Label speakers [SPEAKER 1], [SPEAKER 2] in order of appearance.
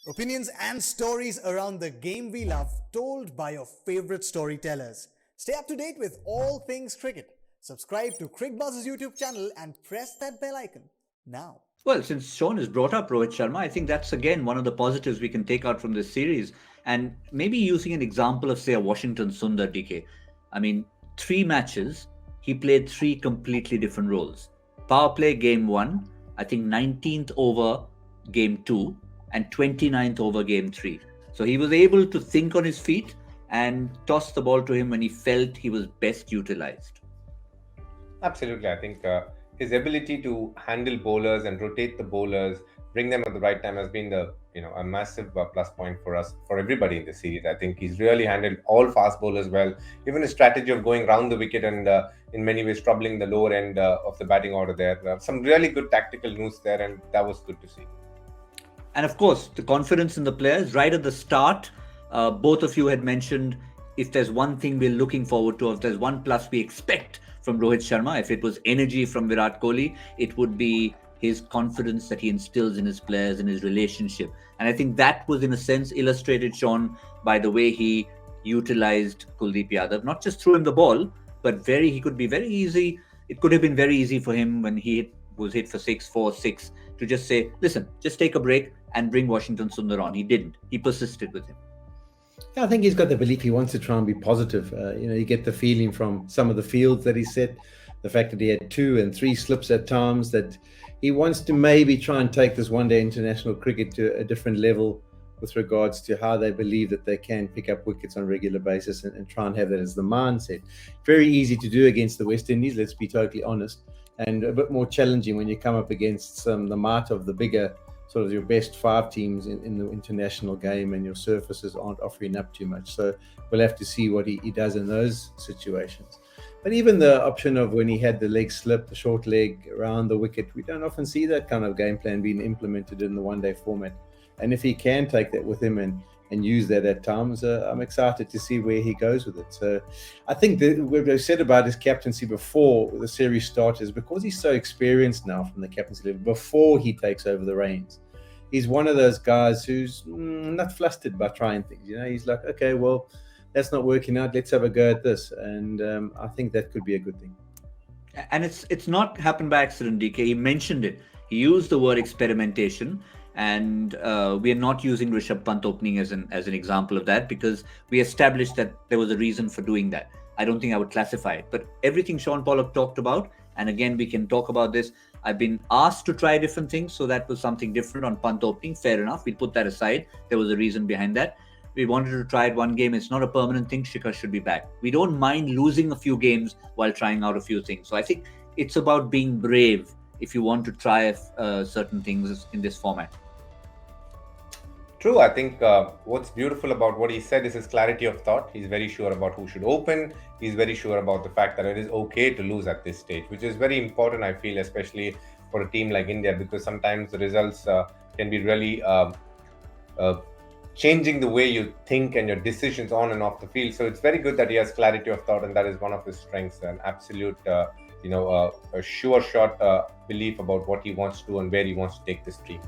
[SPEAKER 1] Opinions and stories around the game we love, told by your favorite storytellers. Stay up to date with all things cricket. Subscribe to Cricbuzz's YouTube channel and press that bell icon now.
[SPEAKER 2] Well, since Sean has brought up Rohit Sharma, I think that's again one of the positives we can take out from this series. And maybe using an example of, say, a Washington Sundar DK. I mean, 3 matches, he played 3 completely different roles. Power play game 1, I think 19th over game 2, and 29th over game 3. So he was able to think on his feet and toss the ball to him when he felt he was best utilized.
[SPEAKER 3] Absolutely. I think his ability to handle bowlers and rotate the bowlers, bring them at the right time has been a massive plus point for us, for everybody in the series. I think he's really handled all fast bowlers well. Even his strategy of going round the wicket and in many ways troubling the lower end of the batting order there. Some really good tactical news there, and that was good to see.
[SPEAKER 2] And of course, the confidence in the players right at the start. Both of you had mentioned if there's one thing we're looking forward to, if there's one plus we expect from Rohit Sharma, if it was energy from Virat Kohli, it would be his confidence that he instills in his players and his relationship. And I think that was in a sense illustrated, Sean, by the way he utilized Kuldeep Yadav. Not just threw him the ball, but he could be very easy. It could have been very easy for him when he was hit for 6 to just say, listen, just take a break and bring Washington Sundar on. He didn't. He persisted with him.
[SPEAKER 4] Yeah, I think he's got the belief he wants to try and be positive. You get the feeling from some of the fields that he set, the fact that he had 2 and 3 slips at times, that he wants to maybe try and take this one-day international cricket to a different level with regards to how they believe that they can pick up wickets on a regular basis and try and have that as the mindset. Very easy to do against the West Indies, let's be totally honest, and a bit more challenging when you come up against the might of the bigger, sort of your best 5 teams in the international game, and your surfaces aren't offering up too much. So we'll have to see what he does in those situations. But even the option of when he had the leg slip, the short leg around the wicket, we don't often see that kind of game plan being implemented in the one-day format. And if he can take that with him and use that at times, I'm excited to see where he goes with it. So I think that what we've said about his captaincy before the series started is because he's so experienced now from the captaincy level, before he takes over the reins, he's one of those guys who's not flustered by trying things. He's like, okay, well, that's not working out. Let's have a go at this. And I think that could be a good thing.
[SPEAKER 2] And it's not happened by accident, DK. He mentioned it. He used the word experimentation. And we are not using Rishabh Pant opening as an example of that, because we established that there was a reason for doing that. I don't think I would classify it. But everything Shaun Pollock talked about, and again, we can talk about this, I've been asked to try different things, so that was something different on Pant opening. Fair enough. We'll put that aside. There was a reason behind that. We wanted to try it one game. It's not a permanent thing. Shikhar should be back. We don't mind losing a few games while trying out a few things. So I think it's about being brave if you want to try certain things in this format.
[SPEAKER 3] True. I think what's beautiful about what he said is his clarity of thought. He's very sure about who should open. He's very sure about the fact that it is okay to lose at this stage, which is very important, I feel, especially for a team like India, because sometimes the results can be really changing the way you think and your decisions on and off the field. So it's very good that he has clarity of thought, and that is one of his strengths, an absolute, a sure shot belief about what he wants to do and where he wants to take this team.